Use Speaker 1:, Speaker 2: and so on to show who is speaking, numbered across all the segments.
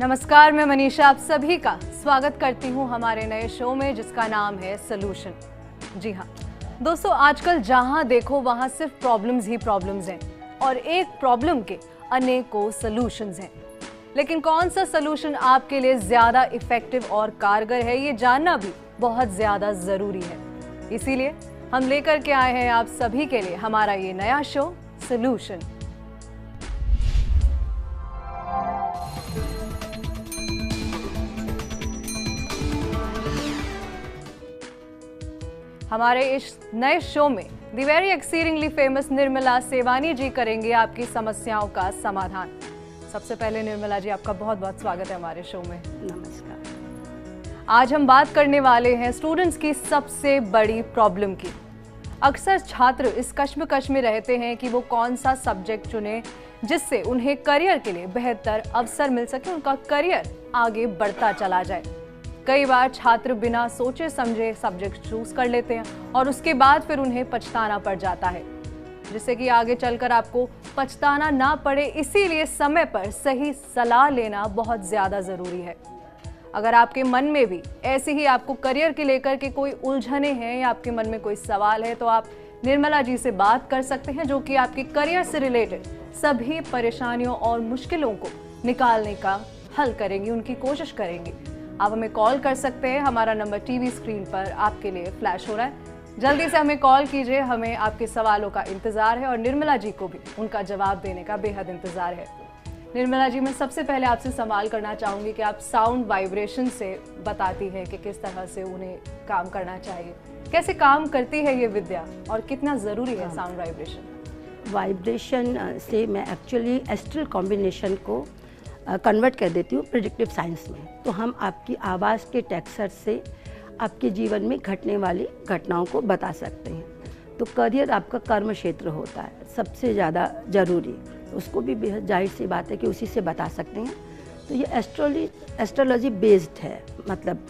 Speaker 1: नमस्कार, मैं मनीषा आप सभी का स्वागत करती हूं हमारे नए शो में जिसका नाम है सॉल्यूशन। जी हाँ दोस्तों, आजकल जहां देखो वहां सिर्फ प्रॉब्लम्स ही प्रॉब्लम्स हैं और एक प्रॉब्लम के अनेकों सॉल्यूशंस हैं। लेकिन कौन सा सॉल्यूशन आपके लिए ज्यादा इफेक्टिव और कारगर है, ये जानना भी बहुत ज्यादा जरूरी है। इसीलिए हम लेकर के आए हैं आप सभी के लिए हमारा ये नया शो सॉल्यूशन। हमारे इस नए शो में the very exceedingly famous Nirmala Sewani ji करेंगे आपकी समस्याओं का समाधान। सबसे पहले निर्मला जी, आपका बहुत बहुत स्वागत है हमारे शो में।
Speaker 2: नमस्कार।
Speaker 1: आज हम बात करने वाले हैं स्टूडेंट्स की सबसे बड़ी प्रॉब्लम की। अक्सर छात्र इस कश्मकश में रहते हैं कि वो कौन सा सब्जेक्ट चुने जिससे उन्हें करियर के लिए बेहतर अवसर मिल सके, उनका करियर आगे बढ़ता चला जाए। कई बार छात्र बिना सोचे समझे सब्जेक्ट चूज कर लेते हैं और उसके बाद फिर उन्हें पछताना पड़ जाता है, जिससे कि आगे चलकर आपको पछताना ना पड़े। इसीलिए समय पर सही सलाह लेना बहुत ज्यादा जरूरी है। अगर आपके मन में भी ऐसे ही आपको करियर के लेकर के कोई उलझने हैं या आपके मन में कोई सवाल है, तो आप निर्मला जी से बात कर सकते हैं, जो कि आपके करियर से रिलेटेड सभी परेशानियों और मुश्किलों को निकालने का हल करेंगी, उनकी कोशिश करेंगी। आप हमें कॉल कर सकते हैं, हमारा नंबर टीवी स्क्रीन पर आपके लिए फ्लैश हो रहा है। जल्दी से हमें कॉल कीजिए, हमें आपके सवालों का इंतजार है और निर्मला जी को भी उनका जवाब देने का बेहद इंतजार है। निर्मला जी, मैं सबसे पहले आपसे सवाल करना चाहूंगी कि आप साउंड वाइब्रेशन से बताती हैं कि किस तरह से उन्हें काम करना चाहिए, कैसे काम करती है ये विद्या और कितना ज़रूरी है साउंड वाइब्रेशन।
Speaker 2: वाइब्रेशन से मैं एक्चुअली एस्ट्रल कॉम्बिनेशन को कन्वर्ट कर देती हूँ प्रेडिक्टिव साइंस में। तो हम आपकी आवाज़ के टेक्सचर से आपके जीवन में घटने वाली घटनाओं को बता सकते हैं। तो करियर आपका कर्म क्षेत्र होता है सबसे ज़्यादा ज़रूरी, उसको भी बेहद जाहिर सी बात है कि उसी से बता सकते हैं। तो ये एस्ट्रोलॉजी बेस्ड है, मतलब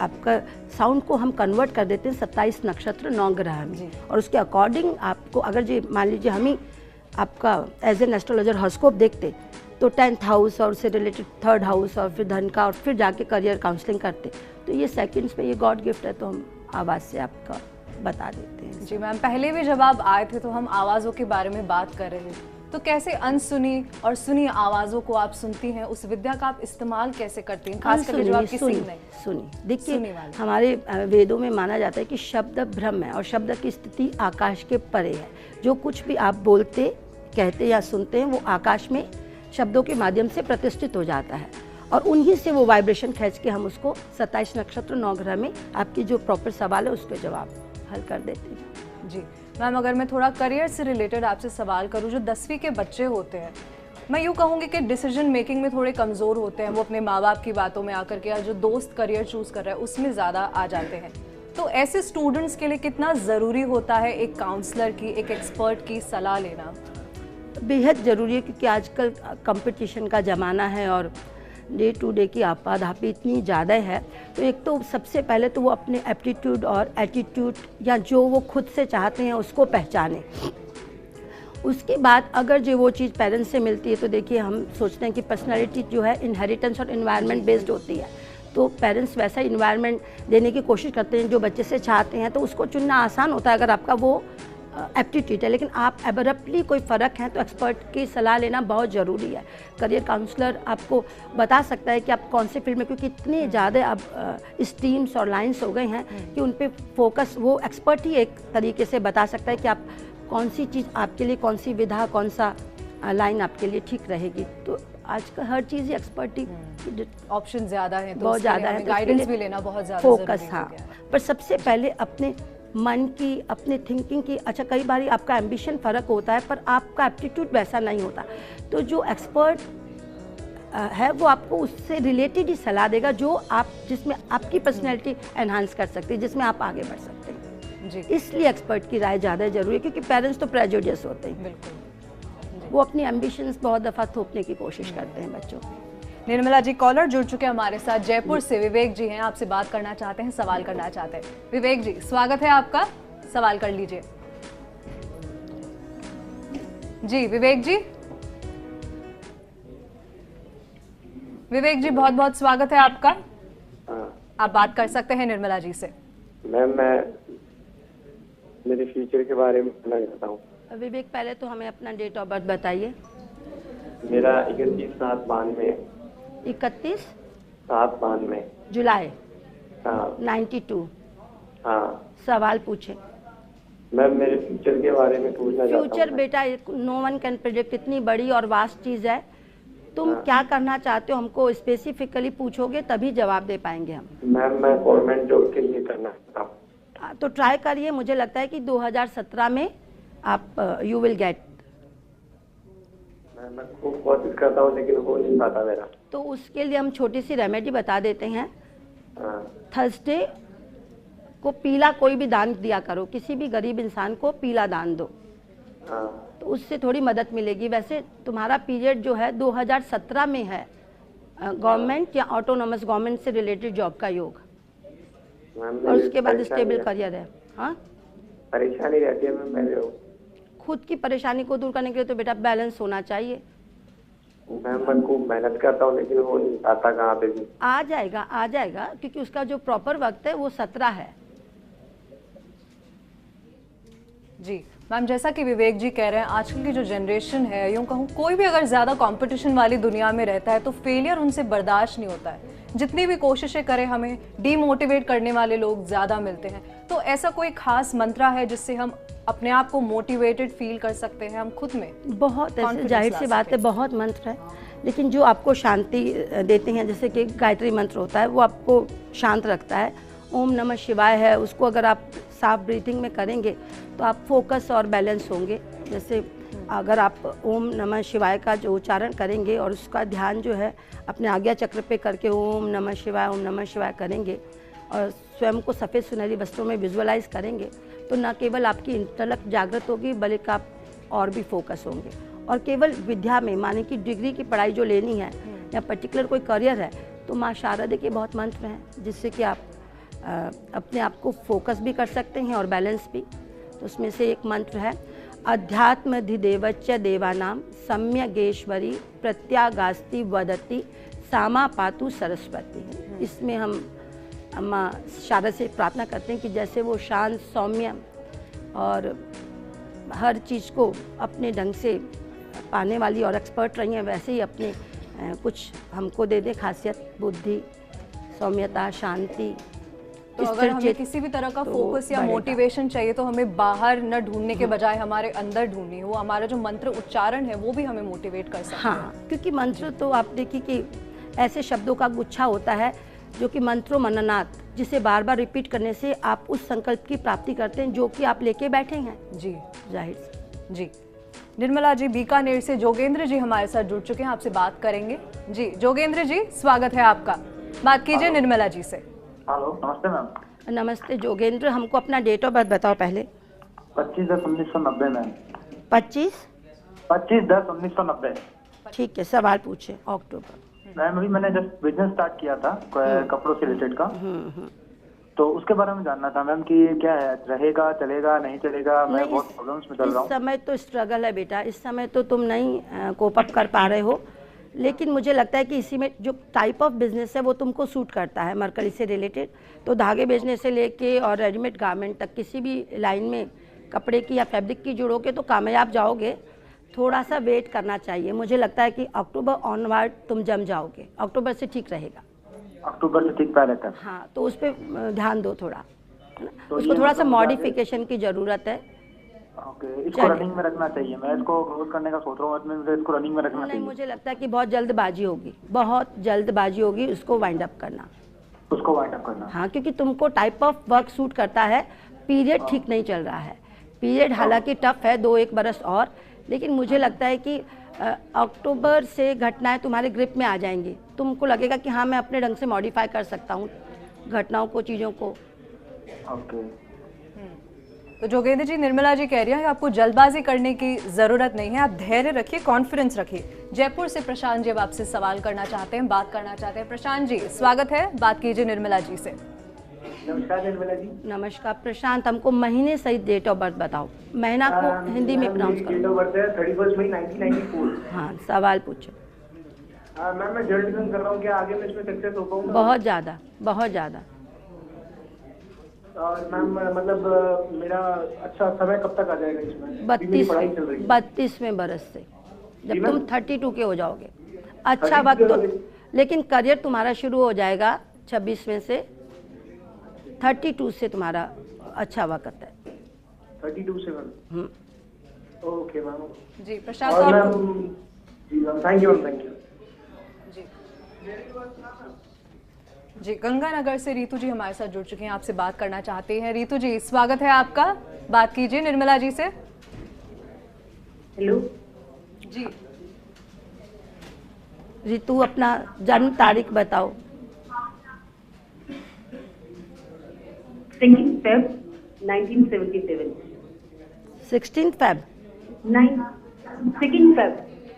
Speaker 2: आपका साउंड को हम कन्वर्ट कर देते हैं 27 नक्षत्र 9 ग्रह में, और उसके अकॉर्डिंग आपको अगर जी मान लीजिए हम ही आपका एज एन एस्ट्रोलॉजर हॉरोस्कोप देखते तो 10th हाउस और उससे रिलेटेड 3rd हाउस और फिर धन का और फिर जाके करियर काउंसलिंग करते। तो ये सेकंड्स में ये गॉड गिफ्ट है, तो हम आवाज़ से आपका बता देते हैं।
Speaker 1: जी मैम, पहले भी जब आप आए थे तो हम आवाज़ों के बारे में बात कर रहे थे, तो कैसे अनसुनी और सुनी आवाज़ों को आप सुनती हैं, उस विद्या का आप इस्तेमाल कैसे करती हैं, खास करके जो आपकी
Speaker 2: सुनी। देखिए, हमारे वेदों में माना जाता है कि शब्द ब्रह्म है और शब्द की स्थिति आकाश के परे है। जो कुछ भी आप बोलते, कहते या सुनते हैं वो आकाश में शब्दों के माध्यम से प्रतिष्ठित हो जाता है और उन्हीं से वो वाइब्रेशन खींच के हम उसको 27 नक्षत्र 9 ग्रह में आपकी जो प्रॉपर सवाल है उसके जवाब हल कर देते हैं।
Speaker 1: जी मैम, अगर मैं थोड़ा करियर से रिलेटेड आपसे सवाल करूं, जो 10वीं के बच्चे होते हैं, मैं यूँ कहूँगी कि डिसीजन मेकिंग में थोड़े कमज़ोर होते हैं, वो अपने माँ बाप की बातों में आकर के या जो दोस्त करियर चूज़ कर रहा है उसमें ज़्यादा आ जाते हैं। तो ऐसे स्टूडेंट्स के लिए कितना ज़रूरी होता है एक काउंसलर की, एक एक्सपर्ट की सलाह लेना?
Speaker 2: बेहद ज़रूरी है, क्योंकि आजकल कंपटीशन का ज़माना है और डे टू डे की आपाधापी इतनी ज़्यादा है। तो एक तो सबसे पहले तो वो अपने एप्टीट्यूड और एटीट्यूड या जो वो खुद से चाहते हैं उसको पहचानें। उसके बाद अगर जो वो चीज़ पेरेंट्स से मिलती है, तो देखिए हम सोचते हैं कि पर्सनैलिटी जो है इनहेरिटेंस और इन्वायरमेंट बेस्ड होती है, तो पेरेंट्स वैसा इन्वायरमेंट देने की कोशिश करते हैं जो बच्चे से चाहते हैं, तो उसको चुनना आसान होता है अगर आपका वो एप्टीट्यूड है। लेकिन आप एब्रप्टली कोई फ़र्क है तो एक्सपर्ट की सलाह लेना बहुत ज़रूरी है। करियर काउंसलर आपको बता सकता है कि आप कौन से फील्ड में, क्योंकि इतने ज़्यादा अब स्ट्रीम्स और लाइंस हो गए हैं कि उन पे फोकस वो एक्सपर्ट ही एक तरीके से बता सकता है कि आप कौन सी चीज़ आपके लिए, कौन सी विधा, कौन सा लाइन आपके लिए ठीक रहेगी। तो आजकल हर चीज़ ही एक्सपर्ट ही
Speaker 1: ऑप्शन ज़्यादा है,
Speaker 2: बहुत ज़्यादा है,
Speaker 1: गाइडेंस भी लेना बहुत ज़्यादा
Speaker 2: फोकस। हाँ, पर सबसे पहले अपने मन की, अपने थिंकिंग की, अच्छा कई बार आपका एम्बिशन फ़र्क होता है पर आपका एप्टीट्यूड वैसा नहीं होता, तो जो एक्सपर्ट है वो आपको उससे रिलेटेड ही सलाह देगा जो आप, जिसमें आपकी पर्सनैलिटी एनहांस कर सकती है, जिसमें आप आगे बढ़ सकते हैं जी। इसलिए एक्सपर्ट की राय ज़्यादा ज़रूरी है, क्योंकि पेरेंट्स तो प्रेजुडियस होते हैं, बिल्कुल वो अपनी एम्बिशंस बहुत दफ़ा थोपने की कोशिश करते हैं बच्चों को।
Speaker 1: निर्मला जी, कॉलर जुड़ चुके हैं हमारे साथ, जयपुर से विवेक जी हैं, आपसे बात करना चाहते हैं, सवाल करना चाहते हैं। विवेक जी, स्वागत है आपका, सवाल कर लीजिए। जी विवेक जी। विवेक जी, बहुत बहुत स्वागत है आपका।
Speaker 3: हाँ
Speaker 1: आप बात कर सकते हैं निर्मला जी से।
Speaker 3: मैम, मैं मेरे फ्यूचर के बारे में कहना चाहता हूँ।
Speaker 2: विवेक, पहले तो हमें अपना डेट ऑफ बर्थ बताइए।
Speaker 3: मेरा 31/7/92
Speaker 2: 31/7/92 जुलाई
Speaker 3: हाँ
Speaker 2: 92।
Speaker 3: हाँ
Speaker 2: सवाल पूछे।
Speaker 3: मैम, मेरे फ्यूचर के बारे में पूछना चाहता हूँ।
Speaker 2: फ्यूचर बेटा नो वन कैन प्रेडिक्ट, इतनी बड़ी और वास्ट चीज़ है। तुम क्या करना चाहते हो हमको स्पेसिफिकली पूछोगे तभी जवाब दे पाएंगे हम।
Speaker 3: मैम, मैं गवर्नमेंट जॉब के लिए करना चाहता हूँ।
Speaker 2: तो ट्राई करिए, मुझे लगता है कि 2017 में आप यू विल गेट।
Speaker 3: मैं खूब कोशिश करता हूँ लेकिन हो नहीं पाता मेरा।
Speaker 2: तो उसके लिए हम छोटी सी रेमेडी बता देते हैं।
Speaker 3: हाँ
Speaker 2: थर्सडे को पीला कोई भी दान दिया करो, किसी भी गरीब इंसान को पीला दान दो,
Speaker 3: हाँ
Speaker 2: तो उससे थोड़ी मदद मिलेगी। वैसे तुम्हारा पीरियड जो है 2017 में है, गवर्नमेंट या ऑटोनोमस गवर्नमेंट से रिलेटेड जॉब का योग,
Speaker 3: मैम,
Speaker 2: और उसके बाद
Speaker 3: परेशानी
Speaker 2: स्टेबल
Speaker 3: है।
Speaker 2: करियर है। हाँ,
Speaker 3: परेशानी रहती है मैम मेरे को।
Speaker 2: खुद की परेशानी को दूर करने के लिए तो बेटा बैलेंस होना चाहिए।
Speaker 3: मैम, मैं खूब मेहनत करता हूँ लेकिन हो नहीं पाता कहाँ पे भी।
Speaker 2: आ जाएगा क्योंकि उसका जो प्रॉपर वक्त है वो 17 है।
Speaker 1: जी मैम, जैसा कि विवेक जी कह रहे हैं, आजकल की जो जनरेशन है, यूँ कहूँ कोई भी अगर ज़्यादा कंपटीशन वाली दुनिया में रहता है तो फेलियर उनसे बर्दाश्त नहीं होता है। जितनी भी कोशिशें करें, हमें डीमोटिवेट करने वाले लोग ज़्यादा मिलते हैं। तो ऐसा कोई खास मंत्रा है जिससे हम अपने आप को मोटिवेटेड फील कर सकते हैं हम खुद में?
Speaker 2: बहुत ऐसे
Speaker 1: Confidence
Speaker 2: जाहिर
Speaker 1: ला
Speaker 2: सी बात है,
Speaker 1: सकें।
Speaker 2: बहुत मंत्र है, लेकिन जो आपको शांति देते हैं, जैसे कि गायत्री मंत्र होता है वो आपको शांत रखता है। ओम नमः शिवाय है, उसको अगर आप साफ ब्रीथिंग में करेंगे तो आप फोकस और बैलेंस होंगे। जैसे अगर आप ओम नमः शिवाय का जो उच्चारण करेंगे और उसका ध्यान जो है अपने आज्ञा चक्र पे करके ओम नमः शिवाय करेंगे और स्वयं को सफ़ेद सुनहरी वस्त्रों में विजुअलाइज करेंगे, तो न केवल आपकी इंटेलेक्ट जागृत होगी बल्कि आप और भी फोकस होंगे। और केवल विद्या में, माने कि डिग्री की पढ़ाई जो लेनी है या पर्टिकुलर कोई करियर है, तो माँ शारदा के बहुत मंत्र हैं जिससे कि आप अपने आप को फोकस भी कर सकते हैं और बैलेंस भी। तो उसमें से एक मंत्र है, अध्यात्मधिदेवच्च देवानाम सम्यगेश्वरी प्रत्यागास्ति वदति सामा पातु सरस्वती। इसमें हम माँ शारदा से प्रार्थना करते हैं कि जैसे वो शांत, सौम्य और हर चीज़ को अपने ढंग से पाने वाली और एक्सपर्ट रही हैं, वैसे ही अपने कुछ हमको दे दे खासियत, बुद्धि, सौम्यता, शांति।
Speaker 1: तो अगर हमें किसी भी तरह का फोकस या मोटिवेशन चाहिए तो हमें बाहर न ढूंढने के बजाय हमारे अंदर ढूंढनी है। वो हमारा जो मंत्र उच्चारण है वो भी हमें मोटिवेट कर सकता है।
Speaker 2: हाँ, क्योंकि मंत्र तो आप देखिए कि ऐसे शब्दों का गुच्छा होता है जो कि मंत्रो मननात, जिसे बार बार रिपीट करने से आप उस संकल्प की प्राप्ति करते हैं जो कि आप लेके बैठे हैं।
Speaker 1: जी
Speaker 2: जाहिर से।
Speaker 1: जी निर्मला जी, बीकानेर से जोगेंद्र जी हमारे साथ जुड़ चुके हैं, आपसे बात करेंगे। जी जोगेंद्र जी, स्वागत है आपका। बात कीजिए निर्मला जी से।
Speaker 3: हेलो, नमस्ते मैम।
Speaker 2: नमस्ते जोगेंद्र, हमको अपना डेट ऑफ बर्थ बताओ पहले।
Speaker 3: 25/10/1990 मैम।
Speaker 2: 25/10/1990। ठीक है, सवाल पूछे। अक्टूबर।
Speaker 3: मैम, अभी मैंने जस्ट बिजनेस स्टार्ट किया था कपड़ों से रिलेटेड का, तो उसके बारे में जानना था मैम कि क्या है, रहेगा, चलेगा, नहीं चलेगा। मैं बहुत प्रॉब्लम्स में चल रहा हूँ।
Speaker 2: इस समय तो स्ट्रगल है बेटा, इस समय तो तुम नहीं कोप अप कर पा रहे हो, लेकिन मुझे लगता है कि इसी में जो टाइप ऑफ बिजनेस है वो तुमको सूट करता है, मरकरी से रिलेटेड। तो धागे बेचने से लेके और रेडीमेड गारमेंट तक किसी भी लाइन में कपड़े की या फैब्रिक की जुड़ोगे तो कामयाब जाओगे। थोड़ा सा वेट करना चाहिए, मुझे लगता है कि अक्टूबर ऑनवर्ड तुम जम जाओगे। अक्टूबर से ठीक रहेगा।
Speaker 3: अक्टूबर से ठीक पहले तक?
Speaker 2: हाँ, तो उस पर ध्यान दो थोड़ा, है ना?
Speaker 3: तो
Speaker 2: उसको थोड़ा सा मॉडिफिकेशन की ज़रूरत है।
Speaker 3: ओके, इसको रनिंग में रखना चाहिए। मैं इसको क्लोज करने का सोच रहा हूँ, मुझे इसको रनिंग में रखना
Speaker 2: नहीं,
Speaker 3: चाहिए।
Speaker 2: मुझे लगता है कि बहुत जल्दबाजी होगी, बहुत जल्दबाजी होगी। उसको वाइंड अप करना,
Speaker 3: उसको वाइंड अप करना।
Speaker 2: हाँ, क्योंकि तुमको टाइप ऑफ वर्क सूट करता है। पीरियड ठीक नहीं चल रहा है, पीरियड हालांकि टफ है, 2-1 बरस और, लेकिन मुझे लगता है कि अक्टूबर से घटनाएं तुम्हारे ग्रिप में आ जाएंगी। तुमको लगेगा कि हाँ, मैं अपने ढंग से मॉडिफाई कर सकता हूँ घटनाओं को, चीज़ों को।
Speaker 3: ओके।
Speaker 1: तो जोगेंद्र जी, निर्मला जी कह रही है कि आपको जल्दबाजी करने की जरूरत नहीं है, आप धैर्य रखिए, कॉन्फिडेंस रखिए। जयपुर से प्रशांत जी अब आपसे सवाल करना चाहते हैं, बात करना चाहते हैं। प्रशांत जी, स्वागत है, बात कीजिए निर्मला जी से।
Speaker 3: नमस्कार निर्मला जी।
Speaker 2: नमस्कार प्रशांत, हमको महीने सहित डेट ऑफ बर्थ बताओ, महीना को हिंदी में प्रोनाउंस करो।
Speaker 3: डेट ऑफ बर्थ है 31 मई 1994।
Speaker 2: हाँ, सवाल पूछो।
Speaker 3: मैम मैं जर्नलिज्म कर रहा हूँ, क्या आगे मैं इसमें सक्सेस हो पाऊंगा?
Speaker 2: बहुत ज़्यादा, बहुत ज़्यादा।
Speaker 3: और मैम मतलब मेरा अच्छा समय कब तक आ जाएगा इसमें? अभी मेरी पढ़ाई चल रही है।
Speaker 2: 32वें बरस से, जब तुम 32 के हो जाओगे। अच्छा
Speaker 3: 32
Speaker 2: वक्त
Speaker 3: के
Speaker 2: तो,
Speaker 3: हो-
Speaker 2: लेकिन करियर तुम्हारा शुरू हो जाएगा 26वें से, 32 से तुम्हारा अच्छा वक्त है।
Speaker 3: 32 से मैम। Okay ma'am.
Speaker 1: जी प्रशांत
Speaker 3: और
Speaker 1: और
Speaker 3: मैम जी ma'am, thank you ma'am, thank you.
Speaker 1: जी जी गंगानगर से रीतू जी हमारे साथ जुड़ चुके हैं, आपसे बात करना चाहते हैं। रीतू जी स्वागत है आपका, बात कीजिए निर्मला जी से।
Speaker 4: हेलो
Speaker 1: जी
Speaker 2: ऋतु अपना जन्म तारीख बताओ।
Speaker 4: 2 Feb 1977।
Speaker 2: 16 फेब,
Speaker 4: 2 Feb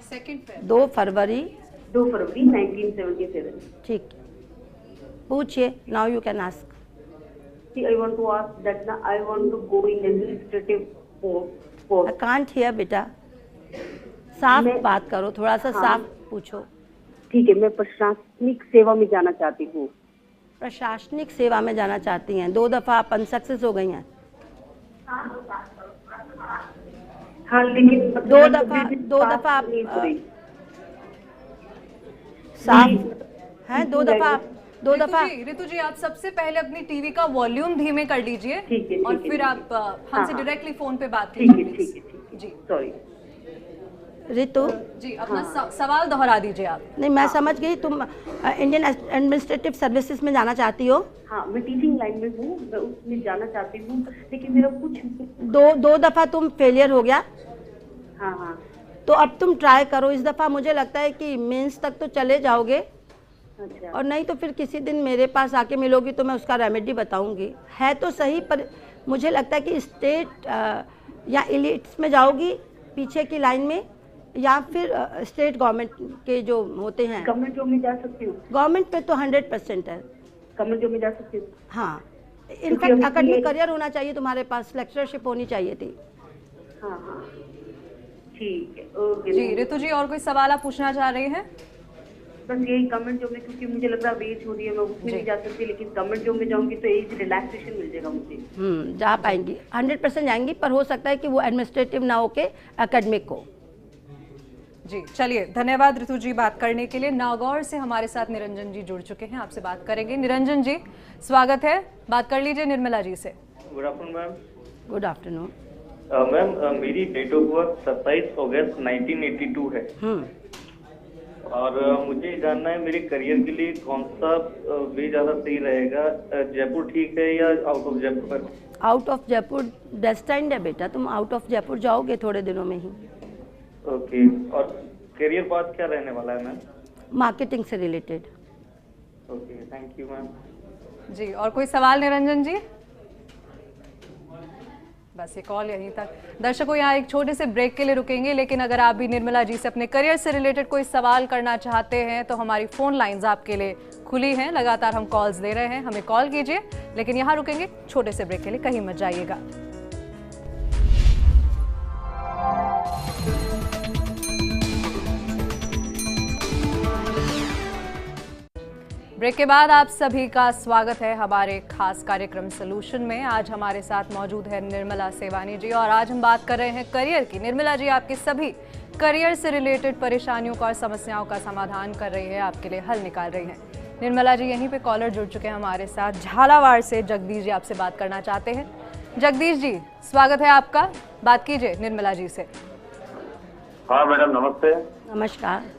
Speaker 1: सेकंड पे
Speaker 2: 2 फरवरी।
Speaker 4: 2 फरवरी 1977।
Speaker 2: ठीक, पूछिए, now you can ask.
Speaker 4: See, I want to ask that now I want to go in administrative
Speaker 2: I
Speaker 4: post.
Speaker 2: Can't hear बेटा, साफ
Speaker 4: मैं-
Speaker 2: बात करो, थोड़ा सा
Speaker 4: हाँ।
Speaker 2: साफ पूछो।
Speaker 4: ठीक है, मैं प्रशासनिक सेवा में जाना चाहती हूँ।
Speaker 2: प्रशासनिक सेवा में जाना चाहती हैं, 2 दफ़ा आप अनसक्सेस हो गई हैं।
Speaker 4: हाँ लेकिन
Speaker 2: दो दफा आप,
Speaker 4: नहीं हो रही।
Speaker 2: साफ
Speaker 4: नहीं,
Speaker 2: है, 2 दफ़ा, 2 दफ़ा।
Speaker 1: ऋतु जी आप सबसे पहले अपनी टीवी का वॉल्यूम धीमे कर लीजिए
Speaker 4: ठीक है,
Speaker 1: और
Speaker 4: ठीक है,
Speaker 1: फिर
Speaker 4: ठीक
Speaker 1: आप हमसे
Speaker 4: हाँ।
Speaker 1: डायरेक्टली फोन पे बात
Speaker 4: ठीक है,
Speaker 1: कीजिए
Speaker 4: ठीक है,
Speaker 1: please।
Speaker 4: ठीक है।
Speaker 1: जी
Speaker 4: सॉरी।
Speaker 2: ऋतु,
Speaker 1: जी अपना सवाल दोहरा दीजिए आप।
Speaker 2: नहीं मैं समझ गई, तुम इंडियन एडमिनिस्ट्रेटिव सर्विसेज में जाना चाहती हो।
Speaker 4: हाँ मैं टीचिंग लाइन में हूँ, मैं उसमें जाना चाहती हूँ, लेकिन मेरा कुछ
Speaker 2: 2 दफ़ा तुम फेलियर हो गया,
Speaker 4: हाँ हाँ
Speaker 2: तो अब तुम ट्राई करो। इस दफ़ा मुझे लगता है कि मेंस तक तो चले जाओगे,
Speaker 4: अच्छा
Speaker 2: और नहीं तो फिर किसी दिन मेरे पास आके मिलोगी तो मैं उसका रेमेडी बताऊंगी। है तो सही, पर मुझे लगता है कि स्टेट या एलिट्स में जाओगी पीछे की लाइन में, या फिर स्टेट गवर्नमेंट के जो होते हैं।
Speaker 4: गवर्नमेंट जॉब में जा सकती हूँ,
Speaker 2: गवर्नमेंट पे तो 100% है।
Speaker 4: गवर्नमेंट जॉब में जा सकती हूँ।
Speaker 2: हाँ,
Speaker 4: क्योंकि
Speaker 2: इनफैक्ट
Speaker 4: अभी
Speaker 2: अकेडमिक
Speaker 4: ये-
Speaker 2: करियर होना चाहिए तुम्हारे पास, लेक्चरशिप होनी चाहिए थी।
Speaker 4: हाँ हाँ ठीक है, ओके।
Speaker 1: जी ऋतु जी और कोई सवाल आप पूछना चाह रही हैं?
Speaker 4: बस यही गवर्नमेंट जॉब में, क्योंकि मुझे लग रहा है एज हो रही है, मैं उसमें
Speaker 1: जी।
Speaker 4: नहीं जा सकती, लेकिन गवर्नमेंट जॉब में जाऊंगी तो एज रिलैक्सेशन मिल जाएगा मुझे।
Speaker 2: जा पाएंगी, 100% जाएंगी, पर हो सकता है कि वो एडमिनिस्ट्रेटिव ना होके एकेडमिक हो।
Speaker 1: जी चलिए धन्यवाद ऋतु जी बात करने के लिए। नागौर से हमारे साथ निरंजन जी जुड़ चुके हैं, आपसे बात करेंगे। निरंजन जी स्वागत है, बात कर लीजिए निर्मला जी से।
Speaker 5: Good afternoon ma'am.
Speaker 2: Good afternoon.
Speaker 5: Ma'am मेरी डेट ऑफ बर्थ 27 अगस्त 1982 है, और मुझे जानना है मेरे करियर के लिए कौन सा वे ज़्यादा सही रहेगा, जयपुर ठीक है या out of Jaipur?
Speaker 2: Out of Jaipur destined है बेटा, तुम आउट ऑफ जयपुर जाओगे थोड़े दिनों में ही।
Speaker 5: ओके, और करियर पाथ क्या रहने वाला है मैम?
Speaker 2: मार्केटिंग से related.
Speaker 5: Okay, thank you ma'am.
Speaker 1: जी और कोई सवाल निरंजन जी? बस ये कॉल यहीं तक। दर्शकों यहाँ एक छोटे से ब्रेक के लिए रुकेंगे, लेकिन अगर आप भी निर्मला जी से अपने करियर से रिलेटेड कोई सवाल करना चाहते हैं तो हमारी फ़ोन लाइंस आपके लिए खुली हैं, लगातार हम कॉल्स ले रहे हैं, हमें कॉल कीजिए। लेकिन यहाँ रुकेंगे छोटे से ब्रेक के लिए, कहीं मत जाइएगा। ब्रेक के बाद आप सभी का स्वागत है हमारे खास कार्यक्रम सोल्यूशन में। आज हमारे साथ मौजूद है निर्मला सेवानी जी, और आज हम बात कर रहे हैं करियर की। निर्मला जी आपके सभी करियर से रिलेटेड परेशानियों का और समस्याओं का समाधान कर रही है, आपके लिए हल निकाल रही हैं। निर्मला जी यहीं पे कॉलर जुड़ चुके हैं हमारे साथ, झालावाड़ से जगदीश जी आपसे बात करना चाहते हैं। जगदीश जी स्वागत है आपका, बात कीजिए निर्मला जी से।
Speaker 6: हाँ मैडम नमस्ते।
Speaker 2: नमस्कार।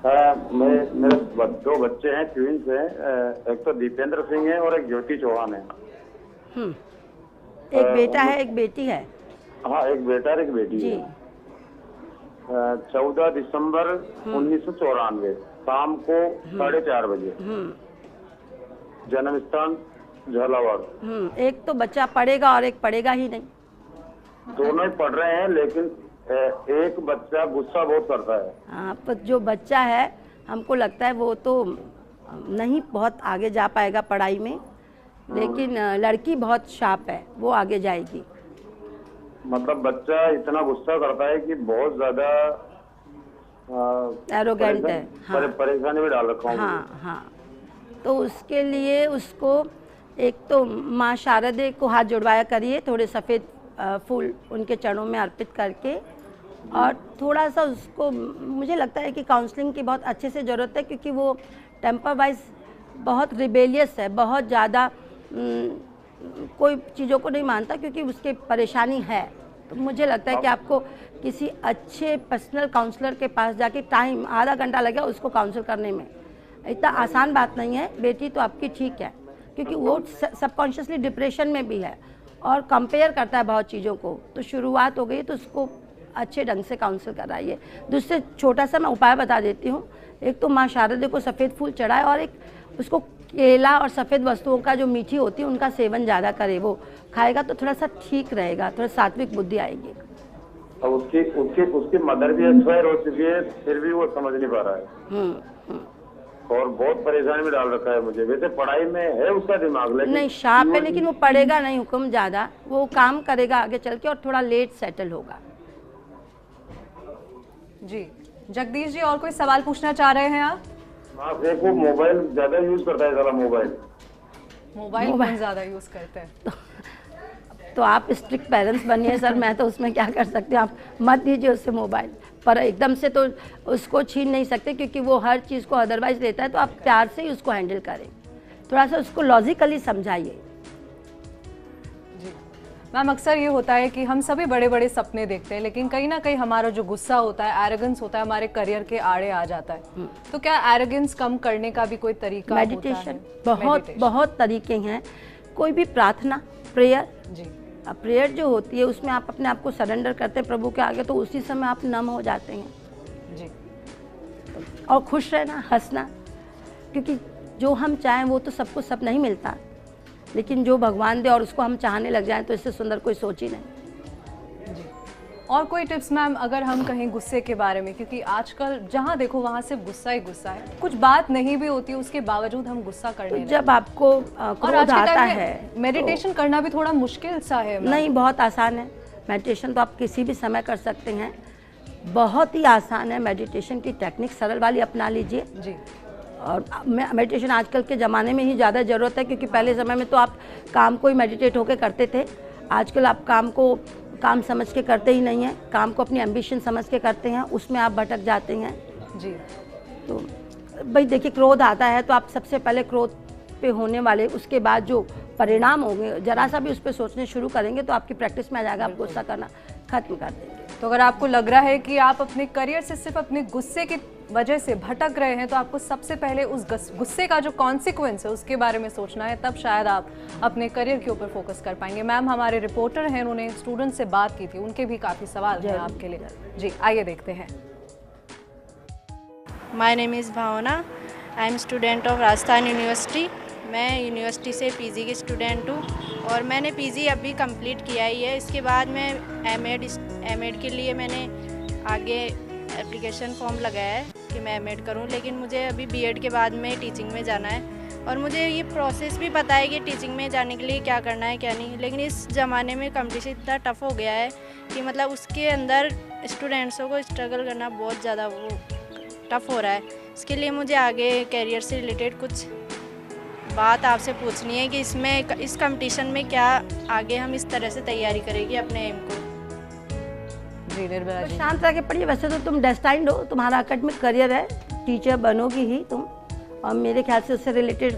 Speaker 6: मेरे 2 बच्चे हैं, ट्विंस हैं, एक तो दीपेंद्र सिंह है और एक ज्योति चौहान है।
Speaker 2: एक बेटा है, एक बेटी है।
Speaker 6: हाँ, एक बेटा और एक बेटी
Speaker 2: जी।
Speaker 6: है। 14 दिसंबर 1994 शाम को 4:30 बजे, जन्म स्थान झालावाड़।
Speaker 2: एक तो बच्चा पढ़ेगा और एक पढ़ेगा ही नहीं।
Speaker 6: दोनों ही पढ़ रहे हैं, लेकिन एक बच्चा गुस्सा बहुत करता है।
Speaker 2: हाँ, पर जो बच्चा है हमको लगता है वो तो नहीं बहुत आगे जा पाएगा पढ़ाई में, लेकिन लड़की बहुत शार्प है, वो आगे जाएगी।
Speaker 6: मतलब बच्चा इतना गुस्सा करता है कि बहुत ज्यादा
Speaker 2: एरोगेंट है। हाँ,
Speaker 6: परेशानी में डाल रखा हूँ।
Speaker 2: हाँ हाँ, तो उसके लिए उसको एक तो माँ शारदे को हाथ जुड़वाया करिए, थोड़े सफ़ेद फूल उनके चरणों में अर्पित करके, और थोड़ा सा उसको, मुझे लगता है कि काउंसलिंग की बहुत अच्छे से ज़रूरत है, क्योंकि वो टेम्पर वाइज बहुत रिबेलियस है, बहुत ज़्यादा कोई चीज़ों को नहीं मानता, क्योंकि उसकी परेशानी है। तो मुझे लगता है कि आपको किसी अच्छे पर्सनल काउंसलर के पास जाके, टाइम आधा घंटा लगेगा उसको काउंसिल करने में, इतना आसान बात नहीं है। बेटी तो आपकी ठीक है, क्योंकि वो सबकॉन्शियसली डिप्रेशन में भी है और कंपेयर करता है बहुत चीज़ों को, तो शुरुआत हो गई, तो उसको अच्छे ढंग से काउंसिल कराइए। दूसरे छोटा सा मैं उपाय बता देती हूँ। एक तो माँ शारदे को सफ़ेद फूल चढ़ाए, और एक उसको केला और सफ़ेद वस्तुओं का जो मीठी होती है उनका सेवन ज़्यादा करे। वो खाएगा तो थोड़ा सा ठीक रहेगा, थोड़ा सात्विक बुद्धि आएगी।
Speaker 6: और उसकी मदर भी एक्सपायर हो चुकी है, फिर भी वो समझ नहीं पा रहा है। और बहुत परेशानी में डाल रखा है मुझे। वैसे पढ़ाई में है उसका दिमाग, लेकिन
Speaker 2: नहीं शार्प है, लेकिन वो पढ़ेगा नहीं हुक्म ज़्यादा, वो काम करेगा आगे चल के और थोड़ा लेट सेटल होगा।
Speaker 1: जी जगदीश जी, और कोई सवाल पूछना चाह रहे हैं आप?
Speaker 6: हाँ, देखो मोबाइल ज्यादा यूज करता है, मोबाइल
Speaker 1: फोन ज्यादा यूज करते हैं।
Speaker 2: तो आप स्ट्रिक्ट पेरेंट्स बनिए सर, मैं तो उसमें क्या कर सकती हूँ। आप मत दीजिए उससे मोबाइल, पर एकदम से तो उसको छीन नहीं सकते, क्योंकि वो हर चीज़ को अदरवाइज लेता है। तो आप प्यार से ही उसको हैंडल करें, थोड़ा सा उसको लॉजिकली समझाइए।
Speaker 1: जी मैम, अक्सर ये होता है कि हम सभी बड़े बड़े सपने देखते हैं, लेकिन कहीं ना कहीं हमारा जो गुस्सा होता है, एरोगेंस होता है, हमारे करियर के आड़े आ जाता है। तो क्या एरोगेंस कम करने का भी कोई तरीका
Speaker 2: मेडिटेशन, बहुत तरीके हैं। कोई भी प्रार्थना, प्रेयर
Speaker 1: जी,
Speaker 2: अब प्रेयर जो होती है उसमें आप अपने आप को सरेंडर करते हैं प्रभु के आगे, तो उसी समय आप नम हो जाते हैं
Speaker 1: जी।
Speaker 2: और खुश रहना, हंसना, क्योंकि जो हम चाहें वो तो सबको सब नहीं मिलता, लेकिन जो भगवान दे और उसको हम चाहने लग जाएं तो इससे सुंदर कोई सोच ही नहीं।
Speaker 1: जी, और कोई टिप्स मैम अगर हम कहीं गुस्से के बारे में, क्योंकि आजकल जहाँ देखो वहाँ सिर्फ गुस्सा ही गुस्सा है, कुछ बात नहीं भी होती उसके बावजूद हम गुस्सा करने
Speaker 2: तो जब आपको क्रोध आता है,
Speaker 1: मेडिटेशन करना भी थोड़ा मुश्किल सा है।
Speaker 2: नहीं, बहुत आसान है। मेडिटेशन तो आप किसी भी समय कर सकते हैं, बहुत ही आसान है। मेडिटेशन की टेक्निक सरल वाली अपना लीजिए
Speaker 1: जी।
Speaker 2: और मेडिटेशन आजकल के ज़माने में ही ज़्यादा ज़रूरत है, क्योंकि पहले समय में तो आप काम को ही मेडिटेट होकर करते थे। आजकल आप काम को काम समझ के करते ही नहीं हैं, काम को अपनी एम्बिशन समझ के करते हैं, उसमें आप भटक जाते हैं।
Speaker 1: जी,
Speaker 2: तो भाई देखिए, क्रोध आता है तो आप सबसे पहले क्रोध पे होने वाले उसके बाद जो परिणाम होंगे, जरा सा भी उस पर सोचने शुरू करेंगे तो आपकी प्रैक्टिस में आ जाएगा, आप गुस्सा करना खत्म कर देंगे।
Speaker 1: तो अगर आपको लग रहा है कि आप अपने करियर से सिर्फ अपने गुस्से की वजह से भटक रहे हैं, तो आपको सबसे पहले उस गुस्से का जो कॉन्सिक्वेंस है उसके बारे में सोचना है, तब शायद आप अपने करियर के ऊपर फोकस कर पाएंगे। मैम हमारे रिपोर्टर हैं, उन्होंने स्टूडेंट से बात की थी, उनके भी काफ़ी सवाल हैं आपके लिए। जी आइए देखते हैं।
Speaker 7: My name is Bhavna, I am student of Rajasthan university. मैं यूनिवर्सिटी से पीजी की स्टूडेंट हूँ और मैंने पीजी अभी कंप्लीट किया ही है। इसके बाद मैं एमएड के लिए मैंने आगे एप्लीकेशन फॉर्म लगाया है कि मैं एमएड करूँ, लेकिन मुझे अभी बीएड के बाद में टीचिंग में जाना है और मुझे ये प्रोसेस भी पता है कि टीचिंग में जाने के लिए क्या करना है क्या नहीं। लेकिन इस ज़माने में कंपटीशन इतना टफ हो गया है कि मतलब उसके अंदर स्टूडेंट्सों को स्ट्रगल करना बहुत ज़्यादा वो टफ हो रहा है। इसके लिए मुझे आगे करियर से रिलेटेड कुछ बात आपसे पूछनी है कि इसमें इस कंपटीशन में क्या आगे हम इस तरह से तैयारी करेंगे अपने एम को।
Speaker 1: जी निर्मला जी,
Speaker 2: शांत रह के पढ़िए। वैसे तो तुम डेस्टाइन्ड हो, तुम्हारा एकेडमिक करियर है, टीचर बनोगी ही तुम, और मेरे ख्याल से उससे रिलेटेड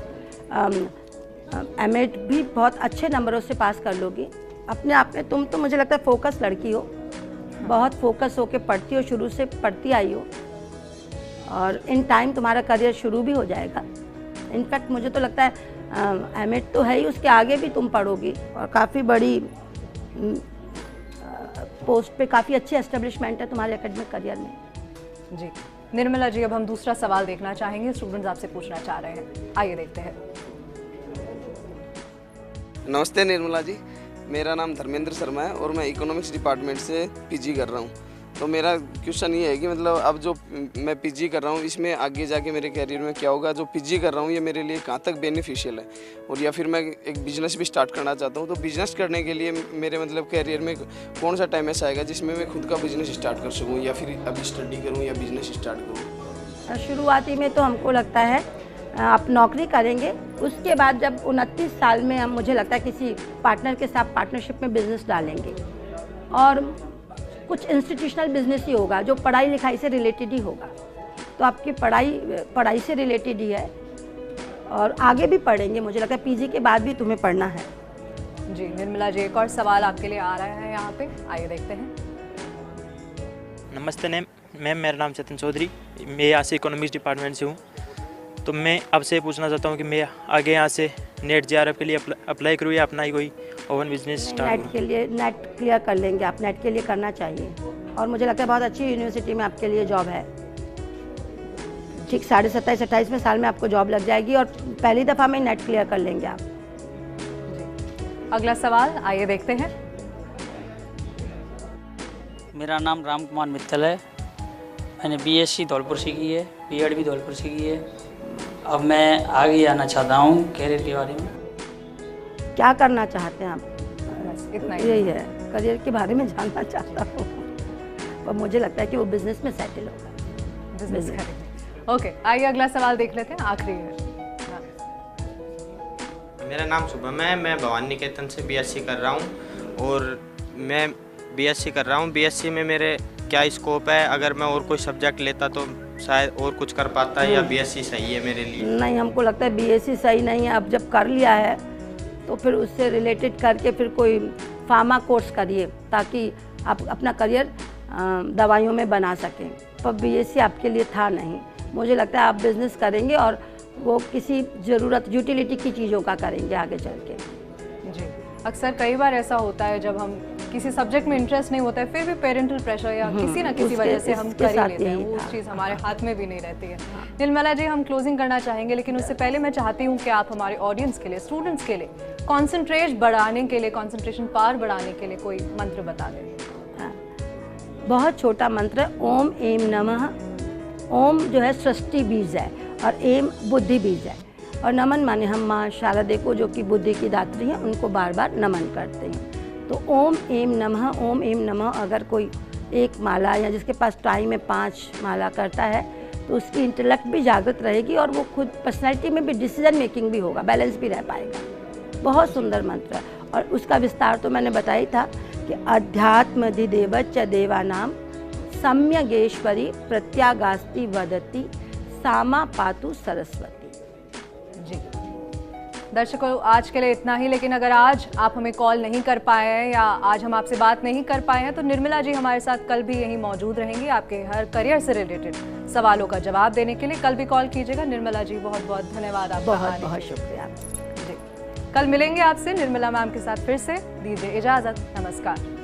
Speaker 2: एमएड भी बहुत अच्छे नंबरों से पास कर लोगी। अपने आप में तुम तो मुझे लगता है फोकस लड़की हो, बहुत फोकस होके पढ़ती हो, शुरू से पढ़ती आई हो और इन टाइम तुम्हारा करियर शुरू भी हो जाएगा। इनफैक्ट मुझे तो लगता है एमएड तो है ही, उसके आगे भी तुम पढ़ोगी और काफ़ी बड़ी पोस्ट पे, काफ़ी अच्छी एस्टेब्लिशमेंट है तुम्हारे एकेडमिक करियर में।
Speaker 1: जी निर्मला जी, अब हम दूसरा सवाल देखना चाहेंगे, स्टूडेंट्स आपसे पूछना चाह रहे हैं, आइए देखते हैं।
Speaker 8: नमस्ते निर्मला जी, मेरा नाम धर्मेंद्र शर्मा है और मैं इकोनॉमिक्स डिपार्टमेंट से पीजी कर रहा हूँ। तो मेरा क्वेश्चन ये है कि मतलब अब जो मैं पीजी कर रहा हूँ इसमें आगे जाके मेरे करियर में क्या होगा, जो पीजी कर रहा हूँ ये मेरे लिए कहाँ तक बेनिफिशियल है, और या फिर मैं एक बिजनेस भी स्टार्ट करना चाहता हूँ। तो बिजनेस करने के लिए मेरे मतलब करियर में कौन सा टाइम ऐसा आएगा जिसमें मैं खुद का बिजनेस स्टार्ट कर सकूँ, या फिर अभी स्टडी करूँ या बिजनेस स्टार्ट करूँ?
Speaker 2: शुरुआती में तो हमको लगता है आप नौकरी करेंगे, उसके बाद जब 29 साल में हम, मुझे लगता है किसी पार्टनर के साथ पार्टनरशिप में बिजनेस डालेंगे, और कुछ इंस्टीट्यूशनल बिजनेस ही होगा जो पढ़ाई लिखाई से रिलेटेड ही होगा। तो आपकी पढ़ाई से रिलेटेड ही है, और आगे भी पढ़ेंगे, मुझे लगता है पीजी के बाद भी तुम्हें पढ़ना है।
Speaker 1: जी निर्मला जी, एक और सवाल आपके लिए आ रहा है यहाँ पे, आइए देखते हैं।
Speaker 9: नमस्ते मैम, मेरा नाम चेतन चौधरी, मैं यहाँ से इकोनॉमिक्स डिपार्टमेंट से हूँ। तो मैं आपसे पूछना चाहता हूँ कि मैं आगे यहाँ से नेट जेआरएफ के लिए अप्लाई करूँ या अपना ही कोई ओवन बिजनेस स्टार्ट?
Speaker 2: नेट के लिए नेट क्लियर कर लेंगे आप, नेट के लिए करना चाहिए, और मुझे लगता है बहुत अच्छी यूनिवर्सिटी में आपके लिए जॉब है। ठीक 27-28 साल में आपको जॉब लग जाएगी, और पहली दफ़ा में नेट क्लियर कर लेंगे आप।
Speaker 1: अगला सवाल आइए देखते हैं।
Speaker 10: मेरा नाम राम कुमार मित्तल है, मैंने बीएससी धौलपुर से की है, बीएड भी धौलपुर से की है। अब मैं आगे आना चाहता हूँ करियर के बारे में।
Speaker 2: क्या करना चाहते हैं आप?
Speaker 1: इतना
Speaker 2: यही है, करियर के बारे में जानना चाहता हूँ, और मुझे लगता है कि वो बिजनेस में सेटल होगा।
Speaker 1: बिजनेस करेंगे। ओके, आइए अगला सवाल देख लेते हैं, आखिरी है।
Speaker 11: मेरा नाम शुभम है, मैं भवानी निकेतन से बीएससी कर रहा हूँ, और मैं बीएससी कर रहा हूँ। बीएससी में मेरे क्या स्कोप है? अगर मैं और कोई सब्जेक्ट लेता तो शायद और कुछ कर पाता है, या बीएससी सही है मेरे लिए?
Speaker 2: नहीं, हमको लगता है बीएससी सही नहीं है। अब जब कर लिया है तो फिर उससे रिलेटेड करके फिर कोई फार्मा कोर्स करिए, ताकि आप अपना करियर दवाइयों में बना सकें। पर बीएससी आपके लिए था नहीं। मुझे लगता है आप बिज़नेस करेंगे, और वो किसी ज़रूरत यूटिलिटी की चीज़ों का करेंगे आगे चल के।
Speaker 1: जी, अक्सर कई बार ऐसा होता है जब हम किसी सब्जेक्ट में इंटरेस्ट नहीं होता है, फिर भी पेरेंटल प्रेशर या किसी ना किसी वजह से हम कर ही लेते हैं, वो उस चीज़ हमारे हाथ में भी नहीं रहती है। निर्मला जी, हम क्लोजिंग करना चाहेंगे, लेकिन उससे पहले मैं चाहती हूँ कि आप हमारे ऑडियंस के लिए, स्टूडेंट्स के लिए कॉन्सेंट्रेशन बढ़ाने के लिए, कॉन्सेंट्रेशन पावर बढ़ाने के लिए कोई मंत्र बता दें।
Speaker 2: बहुत छोटा मंत्र, ओम एम नमः। ओम जो है सृष्टि बीज है, और एम बुद्धि बीज है, और नमन माने हम माँ शारदे को, जो कि बुद्धि की दात्री हैं, उनको बार बार नमन करते हैं। तो ओम एम नमः, ओम एम नमः अगर कोई एक माला, या जिसके पास टाइम है 5 माला करता है, तो उसकी इंटेलेक्ट भी जागृत रहेगी, और वो खुद पर्सनैलिटी में भी डिसीजन मेकिंग भी होगा, बैलेंस भी रह पाएगा। बहुत सुंदर मंत्र है, और उसका विस्तार तो मैंने बताया था कि अध्यात्मधिदेवच देवानाम सम्यगेश्वरी प्रत्यागास्ति वदति सामा पातु सरस्वती।
Speaker 1: जी दर्शकों, आज के लिए इतना ही, लेकिन अगर आज आप हमें कॉल नहीं कर पाए हैं या आज हम आपसे बात नहीं कर पाए हैं, तो निर्मला जी हमारे साथ कल भी यहीं मौजूद रहेंगी आपके हर करियर से रिलेटेड सवालों का जवाब देने के लिए। कल भी कॉल कीजिएगा। निर्मला जी, बहुत बहुत धन्यवाद आपका।
Speaker 2: बहुत बहुत शुक्रिया जी।
Speaker 1: कल मिलेंगे आपसे निर्मला मैम के साथ फिर से। दीजिए इजाज़त, नमस्कार।